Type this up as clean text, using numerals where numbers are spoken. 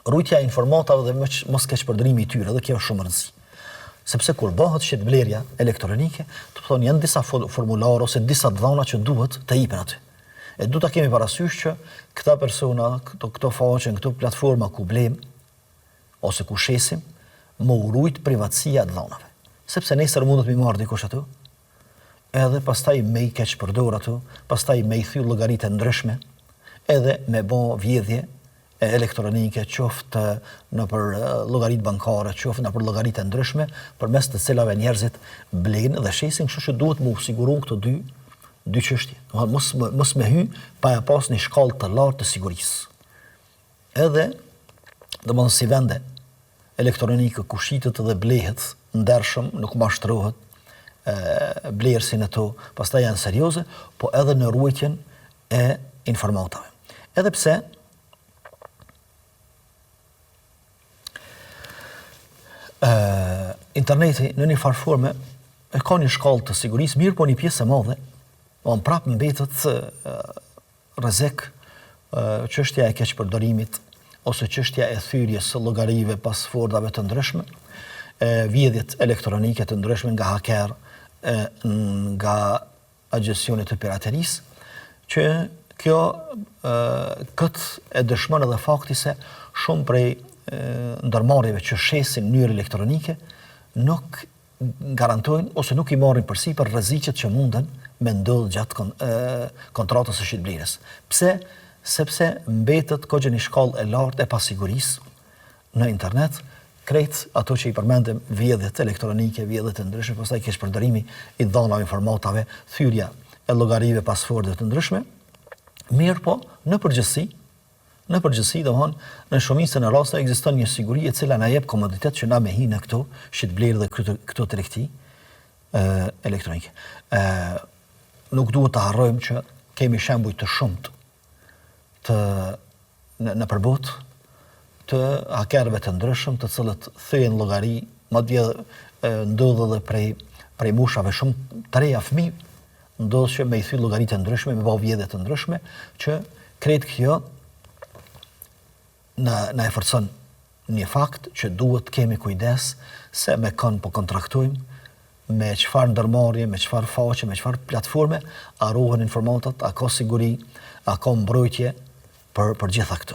rujtja e informatave dhe mos keqpërdorimi i tyre, dhe kjo është shumë rëndësi. Sepse kur bëhet shitblerja elektronike, të thonë janë disa formularë ose disa dhëna që duhet të hipen aty. E du ta kemi parasysh që këta persona, këto faqe, këto platforma ku blem ose ku shesim, më urujt privatësia e dhënave. Sepse nesër mundet mi marrë dikush aty, edhe pastaj me i keqpërdor aty, pastaj me i thyll llogaritë ndryshme, edhe me bë vjedhje elektronike, qoftë në për llogaritë bankare, qoftë në për llogaritë ndryshme, përmes të cilave njerëzit blejnë dhe shesin, kështu që duhet më siguron këto dy çështje. Mos me hy pa e pas një shkallë të lartë të sigurisë. Edhe, domethënë si vende elektronike ku shitet dhe blehet ndershëm, nuk mashtrohet blerësin e to, pastaj janë serioze, po edhe në ruajtjen e informatave. Edhe pse interneti në një farë forme ka një shkallë të sigurisë, mirë po një pjesë e madhe, prapë mbetet rrezik çështja e keqpërdorimit ose çështja e thyrjes së llogarive pasfordave të ndryshme, vjedhjet elektronike të ndryshme nga haker, nga agjensionet të piraterisë, që kjo këtë e dëshmon edhe fakti se shumë prej ndërmarrjeve që shesin në mënyrë elektronike nuk garantojnë ose nuk i marrin përsipër rreziqet që munden me ndodh gjatë kontratës së shitblerjes. Pse? Sepse mbetet kogje një shkallë e lartë e pasigurisë në internet, krejt ato që i përmendëm vjedhjet elektronike, vjedhjet e ndryshme, pastaj keqpërdorimi i dhënave informatave, thyrja e llogarive pasfordave të ndryshme, mirë po në përgjithësi, domethënë, në shumicën e rasteve ekziston një siguri e cila na jep komoditet që na me hi në këto shitblerje dhe këto tregti elektronike. Nuk duhet të harrojmë që kemi shembuj të shumtë në përbot të hakerëve të ndryshëm, të cilët thyen llogari, madje ndodh edhe prej mushave shumë të reja fëmijë, ndodh që me i thyll llogaritë të ndryshme, me bë vjedhje të ndryshme, që krejt kjo na e forcon një fakt që duhet kemi kujdes se me kënë po kontraktojmë, me çfarë ndërmarrje, me çfarë faqe, me çfarë platforme, a ruhen informatat, a ka siguri, a ka mbrojtje për gjitha këto.